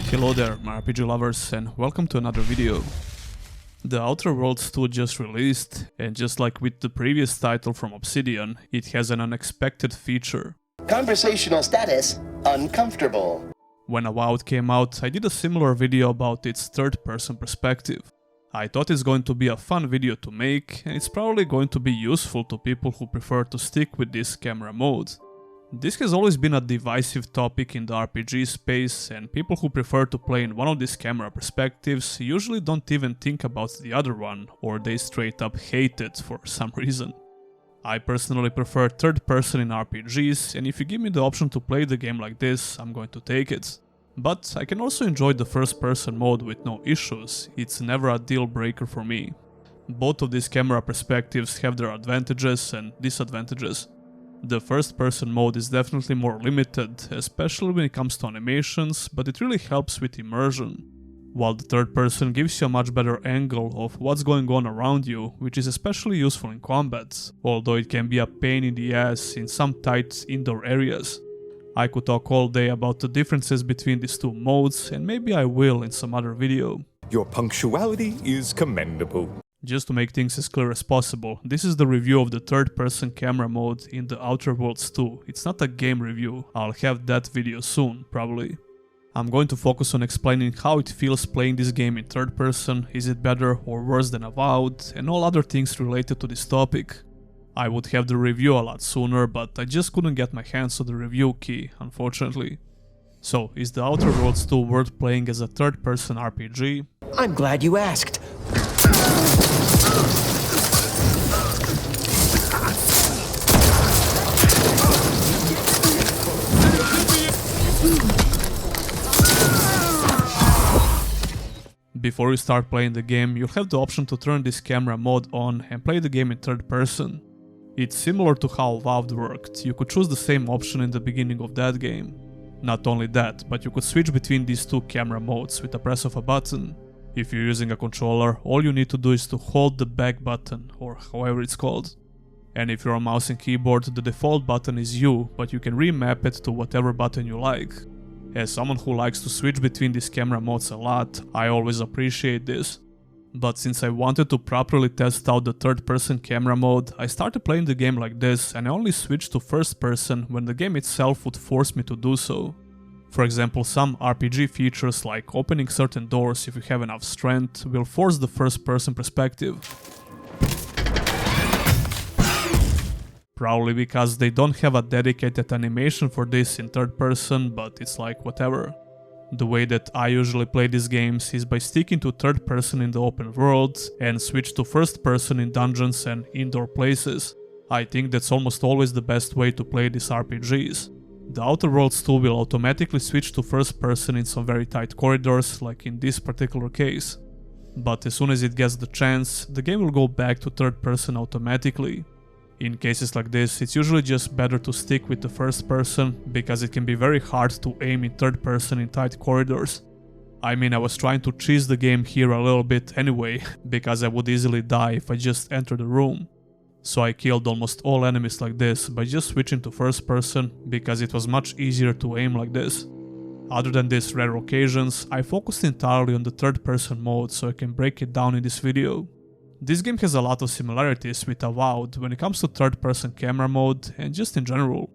Hello there, my RPG lovers, and welcome to another video. The Outer Worlds 2 just released, and just like with the previous title from Obsidian, it has an unexpected feature. Conversational status uncomfortable. When Avowed came out, I did a similar video about its third-person perspective. I thought it's going to be a fun video to make, and it's probably going to be useful to people who prefer to stick with this camera mode. This has always been a divisive topic in the RPG space, and people who prefer to play in one of these camera perspectives usually don't even think about the other one, or they straight up hate it for some reason. I personally prefer third person in RPGs, and if you give me the option to play the game like this, I'm going to take it. But I can also enjoy the first person mode with no issues, it's never a deal breaker for me. Both of these camera perspectives have their advantages and disadvantages. The first person mode is definitely more limited, especially when it comes to animations, but it really helps with immersion. While the third person gives you a much better angle of what's going on around you, which is especially useful in combat, although it can be a pain in the ass in some tight indoor areas. I could talk all day about the differences between these two modes, and maybe I will in some other video. Your punctuality is commendable. Just to make things as clear as possible, this is the review of the third-person camera mode in the Outer Worlds 2. It's not a game review, I'll have that video soon, probably. I'm going to focus on explaining how it feels playing this game in third person, is it better or worse than Avowed, and all other things related to this topic. I would have the review a lot sooner, but I just couldn't get my hands on the review key, unfortunately. So, is the Outer Worlds 2 worth playing as a third-person RPG? I'm glad you asked. Before you start playing the game, you'll have the option to turn this camera mode on and play the game in third person. It's similar to how Avowed worked, you could choose the same option in the beginning of that game. Not only that, but you could switch between these two camera modes with a press of a button. If you're using a controller, all you need to do is to hold the back button, or however it's called. And if you're on mouse and keyboard, the default button is U, but you can remap it to whatever button you like. As someone who likes to switch between these camera modes a lot, I always appreciate this. But since I wanted to properly test out the third person camera mode, I started playing the game like this, and I only switched to first person when the game itself would force me to do so. For example, some RPG features like opening certain doors if you have enough strength will force the first person perspective. Probably because they don't have a dedicated animation for this in third person, but it's like whatever. The way that I usually play these games is by sticking to third person in the open world and switch to first person in dungeons and indoor places. I think that's almost always the best way to play these RPGs. The Outer Worlds 2 will automatically switch to first person in some very tight corridors, like in this particular case. But as soon as it gets the chance, the game will go back to third person automatically. In cases like this, it's usually just better to stick with the first person, because it can be very hard to aim in third person in tight corridors. I mean, I was trying to cheese the game here a little bit anyway, because I would easily die if I just entered the room. So I killed almost all enemies like this by just switching to first person, because it was much easier to aim like this. Other than these rare occasions, I focused entirely on the third person mode so I can break it down in this video. This game has a lot of similarities with Avowed when it comes to third person camera mode and just in general.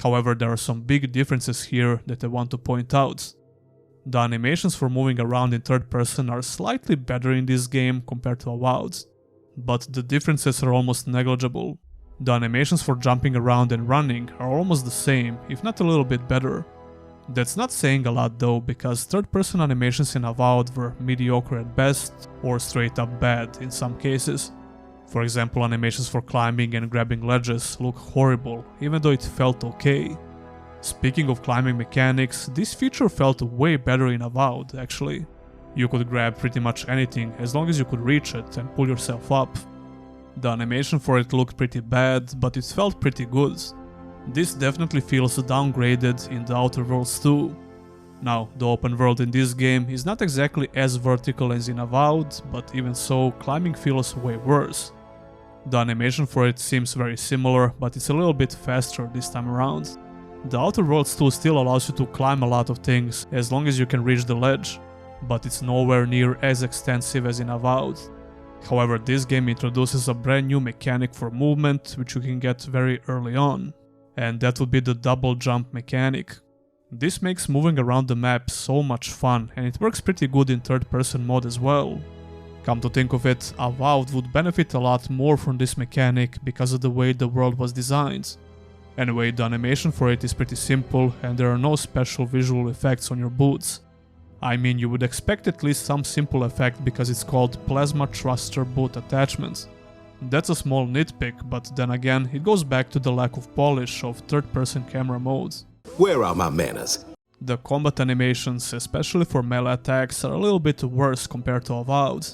However, there are some big differences here that I want to point out. The animations for moving around in third person are slightly better in this game compared to Avowed, but the differences are almost negligible. The animations for jumping around and running are almost the same, if not a little bit better. That's not saying a lot though, because third-person animations in Avowed were mediocre at best, or straight up bad in some cases. For example, animations for climbing and grabbing ledges look horrible, even though it felt okay. Speaking of climbing mechanics, this feature felt way better in Avowed, actually. You could grab pretty much anything as long as you could reach it and pull yourself up. The animation for it looked pretty bad, but it felt pretty good. This definitely feels downgraded in the Outer Worlds 2. Now, the open world in this game is not exactly as vertical as in Avowed, but even so, climbing feels way worse. The animation for it seems very similar, but it's a little bit faster this time around. The Outer Worlds 2 still allows you to climb a lot of things as long as you can reach the ledge, but it's nowhere near as extensive as in Avowed. However, this game introduces a brand new mechanic for movement which you can get very early on, and that would be the double jump mechanic. This makes moving around the map so much fun, and it works pretty good in third person mode as well. Come to think of it, Avowed would benefit a lot more from this mechanic because of the way the world was designed. Anyway, the animation for it is pretty simple and there are no special visual effects on your boots. I mean, you would expect at least some simple effect because it's called Plasma Thruster Boot Attachment. That's a small nitpick, but then again, it goes back to the lack of polish of third-person camera modes. Where are my manners? The combat animations, especially for melee attacks, are a little bit worse compared to Avowed.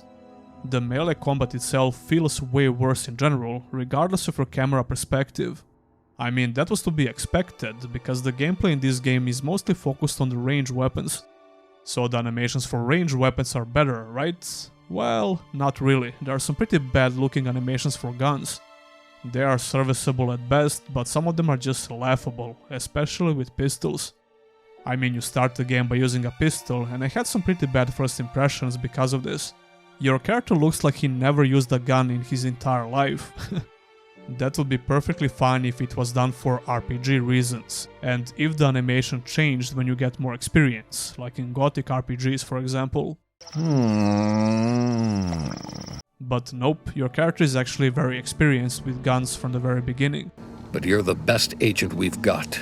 The melee combat itself feels way worse in general, regardless of your camera perspective. I mean, that was to be expected, because the gameplay in this game is mostly focused on the ranged weapons. So the animations for ranged weapons are better, right? Well, not really. There are some pretty bad looking animations for guns. They are serviceable at best, but some of them are just laughable, especially with pistols. I mean, you start the game by using a pistol, and I had some pretty bad first impressions because of this. Your character looks like he never used a gun in his entire life. That would be perfectly fine if it was done for RPG reasons, and if the animation changed when you get more experience, like in Gothic RPGs for example. But nope, your character is actually very experienced with guns from the very beginning. But you're the best agent we've got.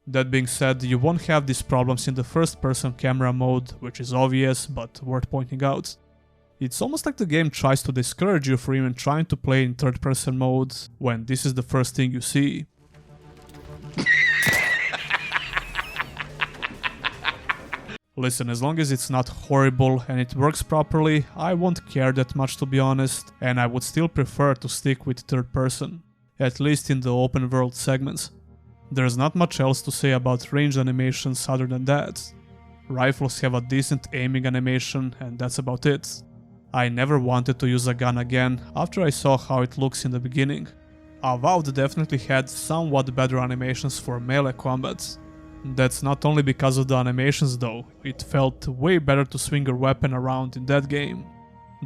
That being said, you won't have these problems in the first-person camera mode, which is obvious, but worth pointing out. It's almost like the game tries to discourage you from even trying to play in third-person mode when this is the first thing you see. Listen, as long as it's not horrible and it works properly, I won't care that much to be honest, and I would still prefer to stick with third person, at least in the open world segments. There's not much else to say about ranged animations other than that. Rifles have a decent aiming animation and that's about it. I never wanted to use a gun again after I saw how it looks in the beginning. Avowed definitely had somewhat better animations for melee combat. That's not only because of the animations though, it felt way better to swing your weapon around in that game.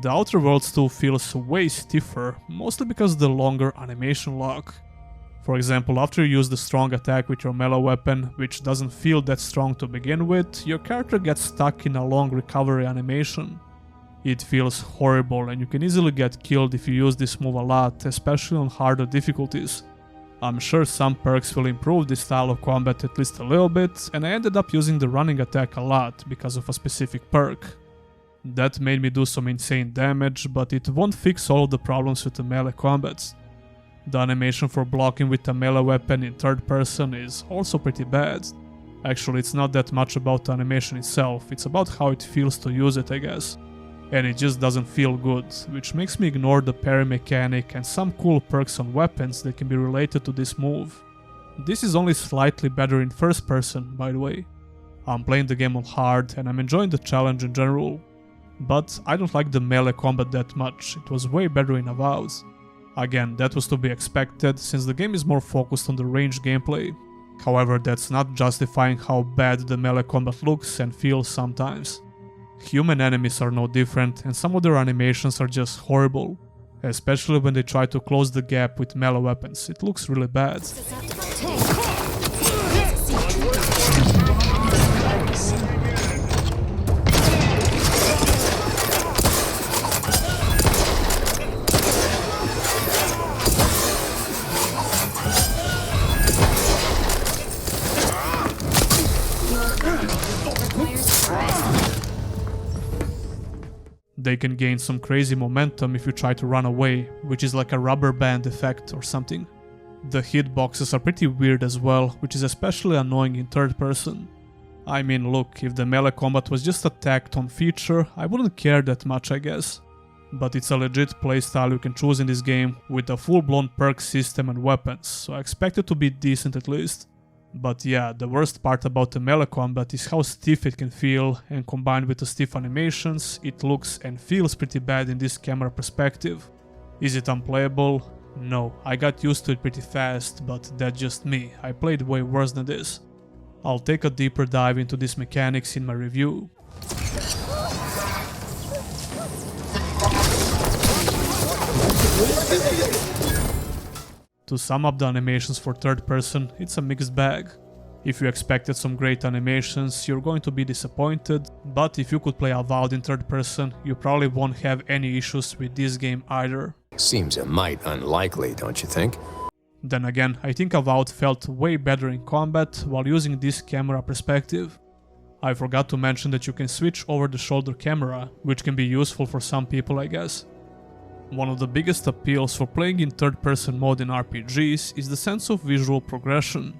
The Outer Worlds 2 feels way stiffer, mostly because of the longer animation lock. For example, after you use the strong attack with your melee weapon, which doesn't feel that strong to begin with, your character gets stuck in a long recovery animation. It feels horrible and you can easily get killed if you use this move a lot, especially on harder difficulties. I'm sure some perks will improve this style of combat at least a little bit, and I ended up using the running attack a lot because of a specific perk. That made me do some insane damage, but it won't fix all of the problems with the melee combats. The animation for blocking with a melee weapon in third person is also pretty bad. Actually, it's not that much about the animation itself, it's about how it feels to use it, I guess. And it just doesn't feel good, which makes me ignore the parry mechanic and some cool perks on weapons that can be related to this move. This is only slightly better in first person, by the way. I'm playing the game on hard and I'm enjoying the challenge in general. But I don't like the melee combat that much, it was way better in Avowed. Again, that was to be expected since the game is more focused on the ranged gameplay. However, that's not justifying how bad the melee combat looks and feels sometimes. Human enemies are no different and some of their animations are just horrible. Especially when they try to close the gap with melee weapons, it looks really bad. They can gain some crazy momentum if you try to run away, which is like a rubber band effect or something. The hitboxes are pretty weird as well, which is especially annoying in third person. I mean, look, if the melee combat was just a tacked on feature, I wouldn't care that much, I guess. But it's a legit playstyle you can choose in this game with a full-blown perk system and weapons, so I expect it to be decent at least. But yeah, the worst part about the melee combat is how stiff it can feel, and combined with the stiff animations, it looks and feels pretty bad in this camera perspective. Is it unplayable? No, I got used to it pretty fast, but that's just me, I played way worse than this. I'll take a deeper dive into these mechanics in my review. To sum up the animations for third person, it's a mixed bag. If you expected some great animations, you're going to be disappointed, but if you could play Avowed in third person, you probably won't have any issues with this game either. Seems a mite unlikely, don't you think? Then again, I think Avowed felt way better in combat while using this camera perspective. I forgot to mention that you can switch over the shoulder camera, which can be useful for some people, I guess. One of the biggest appeals for playing in third person mode in RPGs is the sense of visual progression.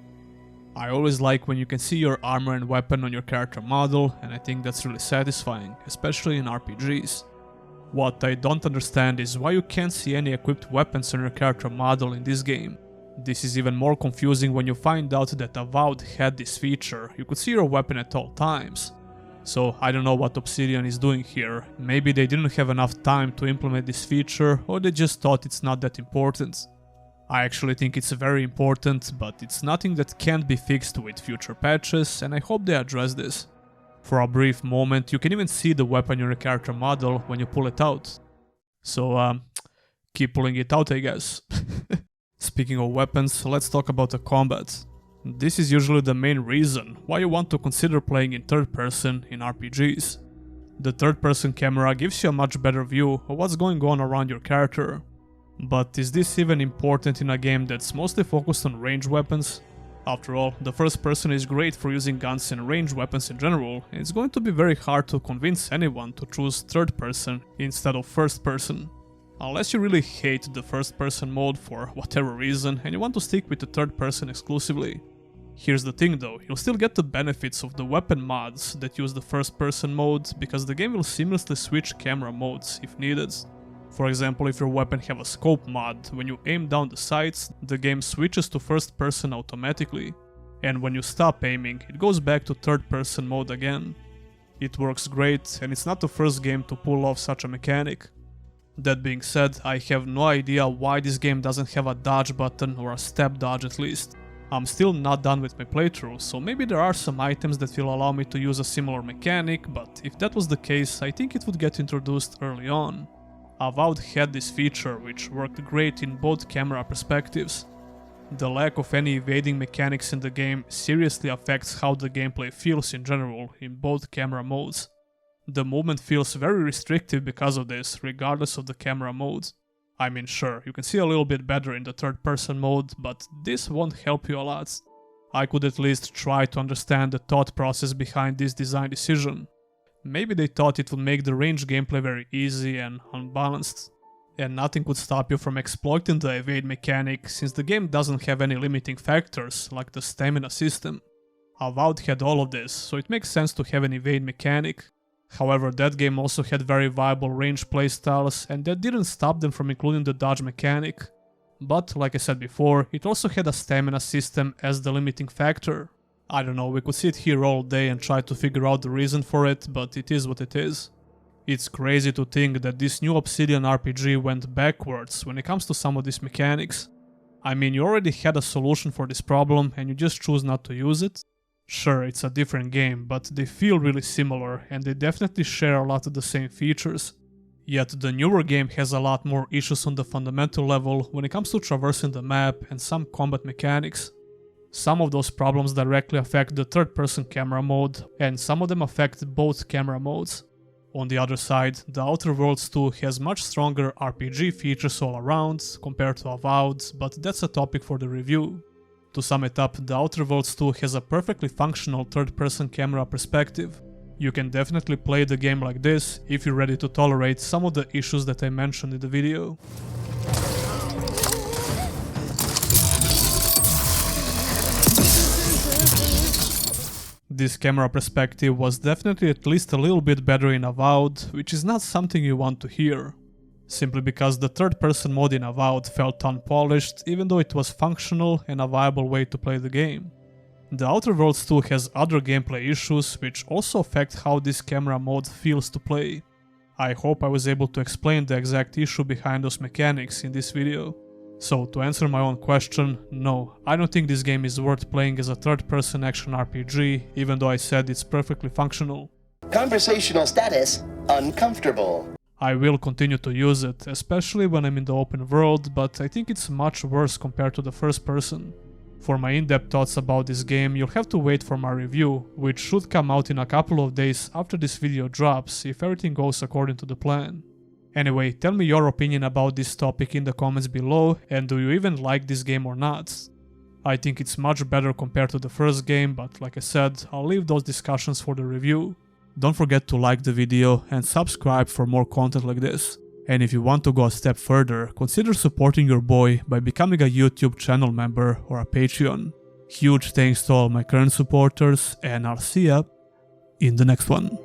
I always like when you can see your armor and weapon on your character model, and I think that's really satisfying, especially in RPGs. What I don't understand is why you can't see any equipped weapons on your character model in this game. This is even more confusing when you find out that Avowed had this feature, you could see your weapon at all times. So I don't know what Obsidian is doing here, maybe they didn't have enough time to implement this feature, or they just thought it's not that important. I actually think it's very important, but it's nothing that can't be fixed with future patches, and I hope they address this. For a brief moment, you can even see the weapon on your character model when you pull it out. So, keep pulling it out, I guess. Speaking of weapons, let's talk about the combat. This is usually the main reason why you want to consider playing in third person in RPGs. The third person camera gives you a much better view of what's going on around your character. But is this even important in a game that's mostly focused on ranged weapons? After all, the first person is great for using guns and ranged weapons in general, and it's going to be very hard to convince anyone to choose third person instead of first person. Unless you really hate the first person mode for whatever reason and you want to stick with the third person exclusively. Here's the thing though, you'll still get the benefits of the weapon mods that use the first person mode because the game will seamlessly switch camera modes if needed. For example, if your weapon have a scope mod, when you aim down the sights, the game switches to first person automatically. And when you stop aiming, it goes back to third person mode again. It works great, and it's not the first game to pull off such a mechanic. That being said, I have no idea why this game doesn't have a dodge button or a step dodge at least. I'm still not done with my playthrough, so maybe there are some items that will allow me to use a similar mechanic, but if that was the case, I think it would get introduced early on. Avowed had this feature, which worked great in both camera perspectives. The lack of any evading mechanics in the game seriously affects how the gameplay feels in general in both camera modes. The movement feels very restrictive because of this, regardless of the camera modes. I mean, sure, you can see a little bit better in the third person mode, but this won't help you a lot. I could at least try to understand the thought process behind this design decision. Maybe they thought it would make the range gameplay very easy and unbalanced, and nothing could stop you from exploiting the evade mechanic since the game doesn't have any limiting factors like the stamina system. Avowed had all of this, so it makes sense to have an evade mechanic. However, that game also had very viable range playstyles, and that didn't stop them from including the dodge mechanic. But, like I said before, it also had a stamina system as the limiting factor. I don't know, we could sit here all day and try to figure out the reason for it, but it is what it is. It's crazy to think that this new Obsidian RPG went backwards when it comes to some of these mechanics. I mean, you already had a solution for this problem and you just choose not to use it? Sure, it's a different game, but they feel really similar and they definitely share a lot of the same features. Yet the newer game has a lot more issues on the fundamental level when it comes to traversing the map and some combat mechanics. Some of those problems directly affect the third-person camera mode, and some of them affect both camera modes. On the other side, The Outer Worlds 2 has much stronger RPG features all around compared to Avowed, but that's a topic for the review. To sum it up, The Outer Worlds 2 has a perfectly functional third-person camera perspective. You can definitely play the game like this if you're ready to tolerate some of the issues that I mentioned in the video. This camera perspective was definitely at least a little bit better in Avowed, which is not something you want to hear. Simply because the third-person mode in Avowed felt unpolished, even though it was functional and a viable way to play the game. The Outer Worlds 2 has other gameplay issues, which also affect how this camera mode feels to play. I hope I was able to explain the exact issue behind those mechanics in this video. So to answer my own question, no, I don't think this game is worth playing as a third-person action RPG, even though I said it's perfectly functional. Conversational status uncomfortable. I will continue to use it, especially when I'm in the open world, but I think it's much worse compared to the first person. For my in-depth thoughts about this game, you'll have to wait for my review, which should come out in a couple of days after this video drops, if everything goes according to the plan. Anyway, tell me your opinion about this topic in the comments below, and do you even like this game or not? I think it's much better compared to the first game, but like I said, I'll leave those discussions for the review. Don't forget to like the video and subscribe for more content like this. And if you want to go a step further, consider supporting your boy by becoming a YouTube channel member or a Patreon. Huge thanks to all my current supporters, and I'll see ya in the next one.